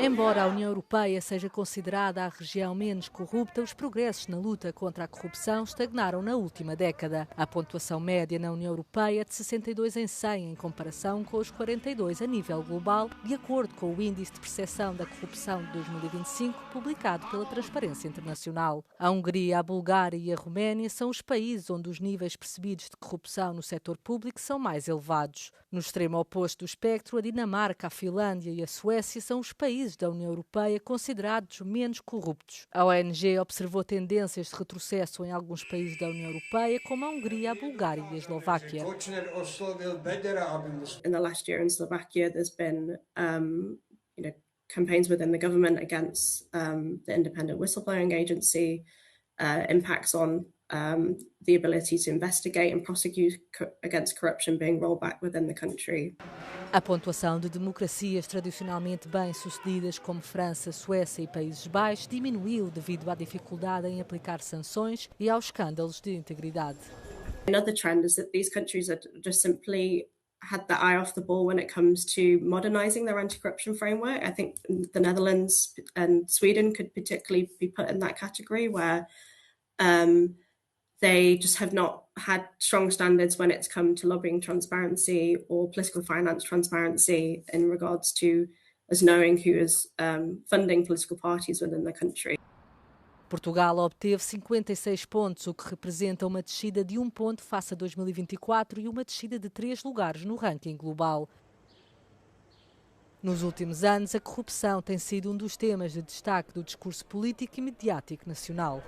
Embora a União Europeia seja considerada a região menos corrupta, os progressos na luta contra a corrupção estagnaram na última década. A pontuação média na União Europeia é de 62 em 100, em comparação com os 42 a nível global, de acordo com o Índice de Percepção da Corrupção de 2025, publicado pela Transparência Internacional. A Hungria, a Bulgária e a Roménia são os países onde os níveis percebidos de corrupção no setor público são mais elevados. No extremo oposto do espectro, a Dinamarca, a Finlândia e a Suécia são os países da União Europeia considerados menos corruptos. A ONG observou tendências de retrocesso em alguns países da União Europeia, como a Hungria, a Bulgária e a Eslováquia. In the last year in Slovakia, there's been, campaigns within the government against the Independent Whistleblowing Agency, impacts on the ability to investigate and prosecute against corruption being rolled back within the country. A pontuação de democracias tradicionalmente bem-sucedidas como França, Suécia e Países Baixos diminuiu devido à dificuldade em aplicar sanções e aos escândalos de integridade. Another trend is that these countries are just simply had the eye off the ball when it comes to modernizing their anti-corruption framework. I think the Netherlands and Sweden could particularly be put in that category where they just have not had strong standards when it's come to lobbying transparency or political finance transparency in regards to us knowing who is funding political parties within the country. Portugal obteve 56 pontos, o que representa uma descida de 1 ponto face a 2024 e uma descida de 3 lugares no ranking global. Nos últimos anos, a corrupção tem sido um dos temas de destaque do discurso político e mediático nacional.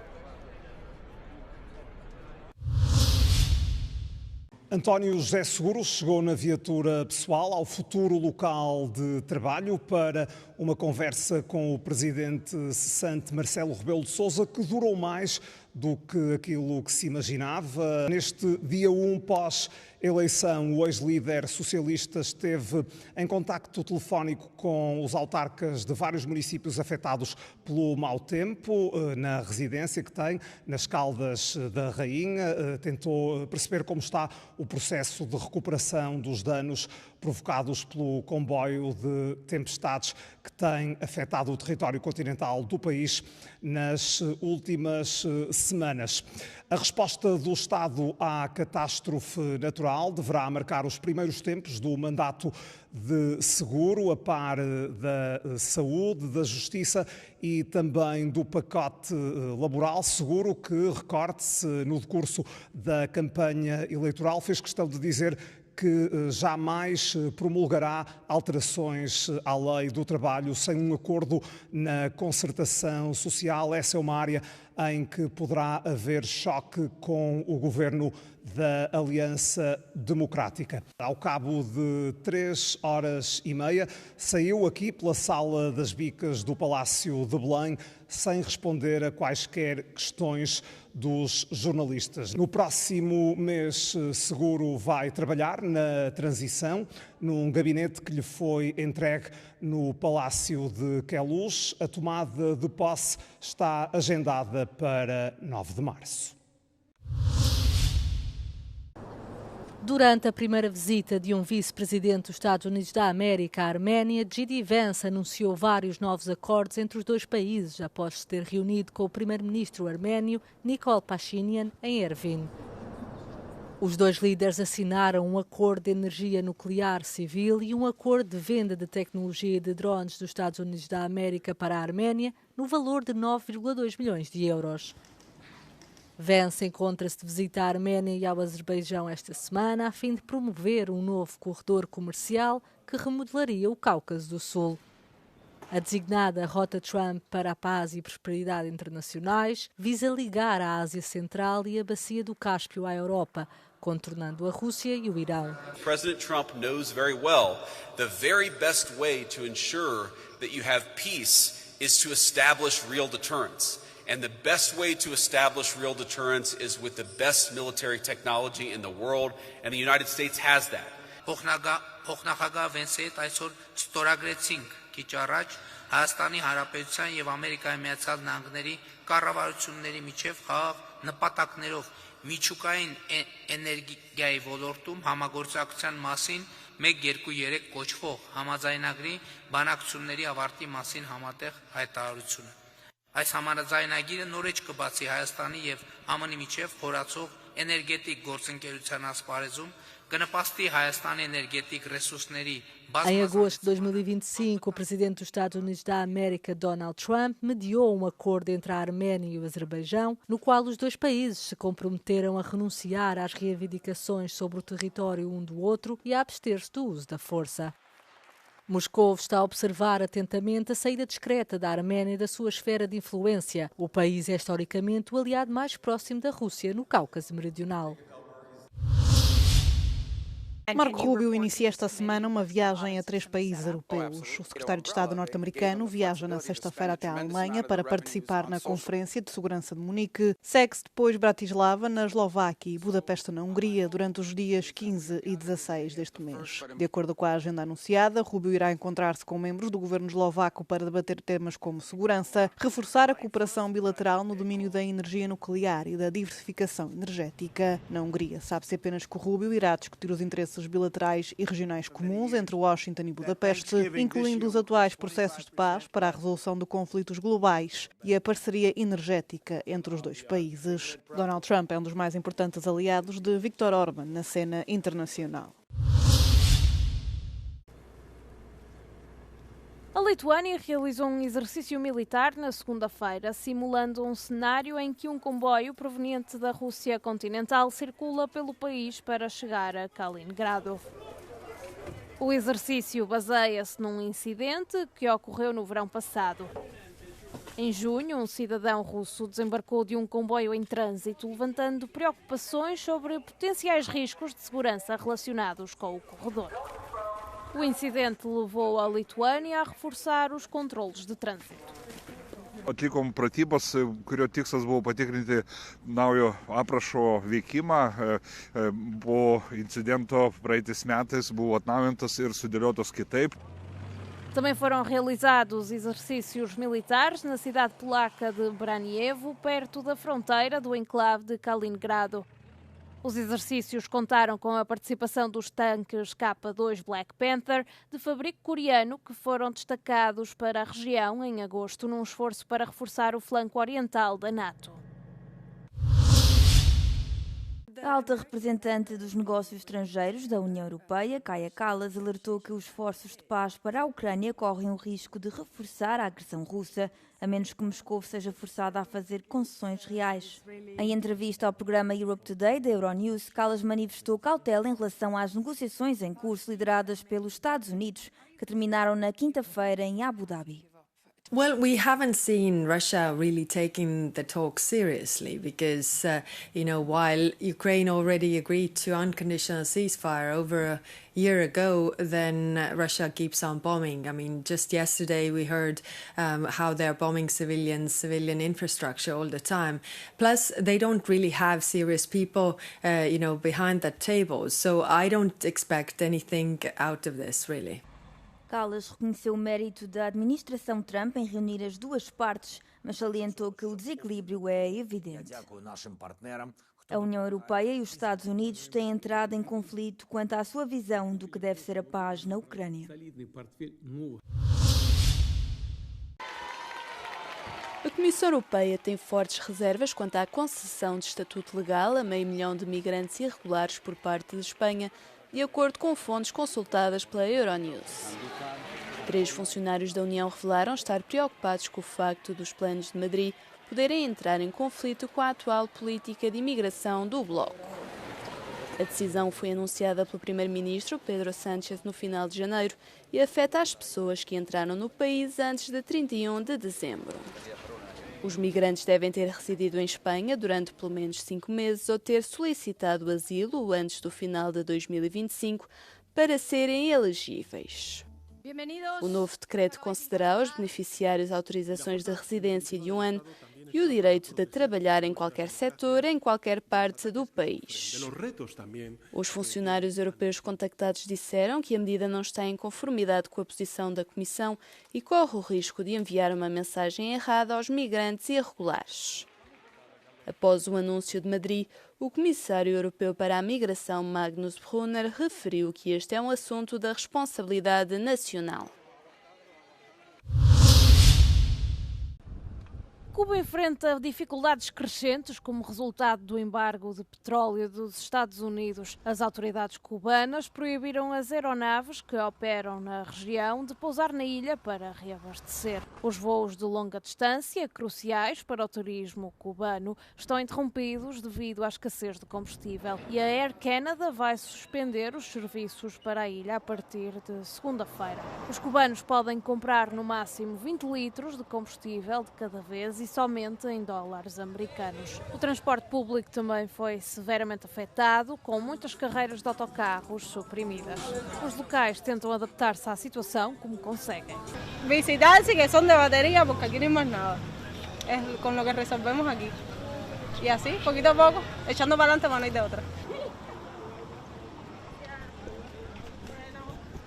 António José Seguro chegou na viatura pessoal ao futuro local de trabalho para uma conversa com o presidente cessante Marcelo Rebelo de Sousa, que durou mais do que aquilo que se imaginava. Neste dia 1 pós-eleição, o ex-líder socialista esteve em contacto telefónico com os autarcas de vários municípios afetados pelo mau tempo, na residência que tem, nas Caldas da Rainha. Tentou perceber como está o processo de recuperação dos danos provocados pelo comboio de tempestades que tem afetado o território continental do país nas últimas semanas. A resposta do Estado à catástrofe natural deverá marcar os primeiros tempos do mandato de Seguro, a par da saúde, da justiça e também do pacote laboral. Seguro que, recorde-se, no decurso da campanha eleitoral, fez questão de dizer que jamais promulgará alterações à lei do trabalho sem um acordo na concertação social. Essa é uma área em que poderá haver choque com o governo da Aliança Democrática. Ao cabo de 3 horas e meia, saiu aqui pela Sala das Bicas do Palácio de Belém sem responder a quaisquer questões dos jornalistas. No próximo mês, Seguro vai trabalhar na transição, num gabinete que lhe foi entregue no Palácio de Queluz. A tomada de posse está agendada para 9 de março. Durante a primeira visita de um vice-presidente dos Estados Unidos da América à Arménia, J.D. Vance anunciou vários novos acordos entre os dois países após se ter reunido com o primeiro-ministro arménio Nikol Pashinyan em Erevin. Os dois líderes assinaram um acordo de energia nuclear civil e um acordo de venda de tecnologia de drones dos Estados Unidos da América para a Arménia no valor de 9,2 milhões de euros. Vance encontra-se de visita à Arménia e ao Azerbaijão esta semana a fim de promover um novo corredor comercial que remodelaria o Cáucaso do Sul. A designada Rota Trump para a Paz e Prosperidade Internacionais visa ligar a Ásia Central e a Bacia do Cáspio à Europa, contornando a Rússia e o Irão. President Trump knows very well the very best way to ensure that you have peace is to establish real deterrence. And the best way to establish real deterrence is with the best military technology in the world, and the United States has that. Փոխնախագահ Վենսի հետ այսօր ստորագրեցինք քիչ առաջ Հայաստանի Հանրապետության եւ Ամերիկայի Միացյալ Նահանգների կառավարությունների միջև խաղաղ նպատակներով միջուկային էներգիայի ոլորտում համագործակցության մասին 1-2-3 կոչվող համաձայնագրի բանակցությունների ավարտի մասին համատեղ հայտարարությունը։ Այս համաձայնագիրը նորեջ կբացի Հայաստանի եւ ԱՄՆ-ի միջև խորացող էներգետիկ գործընկերության ասպարեզում, կնպաստի Հայաստանի էներգետիկ ռեսուրսների Em agosto de 2025, o presidente dos Estados Unidos da América, Donald Trump, mediou um acordo entre a Arménia e o Azerbaijão, no qual os dois países se comprometeram a renunciar às reivindicações sobre o território um do outro e a abster-se do uso da força. Moscou está a observar atentamente a saída discreta da Arménia da sua esfera de influência. O país é historicamente o aliado mais próximo da Rússia no Cáucaso Meridional. Marco Rubio inicia esta semana uma viagem a 3 países europeus. O secretário de Estado norte-americano viaja na sexta-feira até a Alemanha para participar na Conferência de Segurança de Munique. Segue-se depois Bratislava, na Eslováquia, e Budapeste, na Hungria, durante os dias 15 e 16 deste mês. De acordo com a agenda anunciada, Rubio irá encontrar-se com membros do governo eslovaco para debater temas como segurança, reforçar a cooperação bilateral no domínio da energia nuclear e da diversificação energética. Na Hungria, sabe-se apenas que o Rubio irá discutir os interesses bilaterais e regionais comuns entre Washington e Budapeste, incluindo os atuais processos de paz para a resolução de conflitos globais e a parceria energética entre os dois países. Donald Trump é um dos mais importantes aliados de Viktor Orbán na cena internacional. A Lituânia realizou um exercício militar na segunda-feira, simulando um cenário em que um comboio proveniente da Rússia continental circula pelo país para chegar a Kaliningrado. O exercício baseia-se num incidente que ocorreu no verão passado. Em junho, um cidadão russo desembarcou de um comboio em trânsito, levantando preocupações sobre potenciais riscos de segurança relacionados com o corredor. O incidente levou a Lituânia a reforçar os controles de trânsito. Atlikom pratybas, kurio tikslas buvo patikrinti naujo aprašo veikimą. Po incidento praeitais metais buvo atnaujintas ir sudėliotas kitaip. Também foram realizados exercícios militares na cidade polaca de Braniewo, perto da fronteira do enclave de Kaliningrado. Os exercícios contaram com a participação dos tanques K2 Black Panther, de fabrico coreano, que foram destacados para a região em agosto, num esforço para reforçar o flanco oriental da NATO. A alta representante dos negócios estrangeiros da União Europeia, Kaja Kallas, alertou que os esforços de paz para a Ucrânia correm o risco de reforçar a agressão russa, a menos que Moscou seja forçada a fazer concessões reais. Em entrevista ao programa Europe Today da Euronews, Kallas manifestou cautela em relação às negociações em curso lideradas pelos Estados Unidos, que terminaram na quinta-feira em Abu Dhabi. Well, we haven't seen Russia really taking the talk seriously because, while Ukraine already agreed to unconditional ceasefire over a year ago, then Russia keeps on bombing. I mean, just yesterday we heard how they're bombing civilian infrastructure all the time. Plus, they don't really have serious people, behind that table. So I don't expect anything out of this, really. Kallas reconheceu o mérito da administração Trump em reunir as duas partes, mas salientou que o desequilíbrio é evidente. A União Europeia e os Estados Unidos têm entrado em conflito quanto à sua visão do que deve ser a paz na Ucrânia. A Comissão Europeia tem fortes reservas quanto à concessão de estatuto legal a 500 mil de migrantes irregulares por parte de Espanha, de acordo com fontes consultadas pela Euronews. 3 funcionários da União revelaram estar preocupados com o facto dos planos de Madrid poderem entrar em conflito com a atual política de imigração do Bloco. A decisão foi anunciada pelo primeiro-ministro Pedro Sánchez no final de janeiro e afeta as pessoas que entraram no país antes de 31 de dezembro. Os migrantes devem ter residido em Espanha durante pelo menos 5 meses ou ter solicitado asilo antes do final de 2025 para serem elegíveis. O novo decreto concederá aos beneficiários autorizações de residência de 1 ano e o direito de trabalhar em qualquer setor, em qualquer parte do país. Os funcionários europeus contactados disseram que a medida não está em conformidade com a posição da Comissão e corre o risco de enviar uma mensagem errada aos migrantes irregulares. Após o anúncio de Madrid, O comissário europeu para a migração, Magnus Brunner, referiu que este é um assunto da responsabilidade nacional. Cuba enfrenta dificuldades crescentes como resultado do embargo de petróleo dos Estados Unidos. As autoridades cubanas proibiram as aeronaves que operam na região de pousar na ilha para reabastecer. Os voos de longa distância, cruciais para o turismo cubano, estão interrompidos devido à escassez de combustível. E a Air Canada vai suspender os serviços para a ilha a partir de segunda-feira. Os cubanos podem comprar no máximo 20 litros de combustível de cada vez e somente em dólares americanos. O transporte público também foi severamente afetado, com muitas carreiras de autocarros suprimidas. Os locais tentam adaptar-se à situação como conseguem. Visitar sí que son de batería porque aquí no hay más nada. Es con lo que resolvemos aquí. Y así, poquito a poco, echando para adelante para no ir de otra.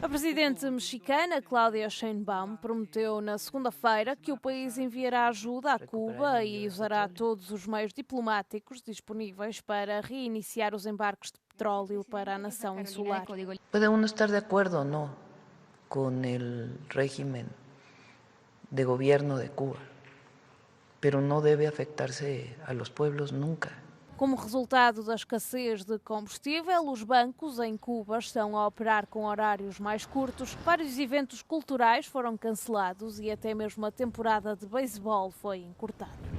A presidente mexicana, Claudia Sheinbaum, prometeu na segunda-feira que o país enviará ajuda a Cuba e usará todos os meios diplomáticos disponíveis para reiniciar os embarques de petróleo para a nação insular. Puede uno estar de acuerdo o no con el régimen de gobierno de Cuba, pero no debe afectarse a los pueblos nunca. Como resultado da escassez de combustível, os bancos em Cuba estão a operar com horários mais curtos, vários eventos culturais foram cancelados e até mesmo a temporada de beisebol foi encurtada.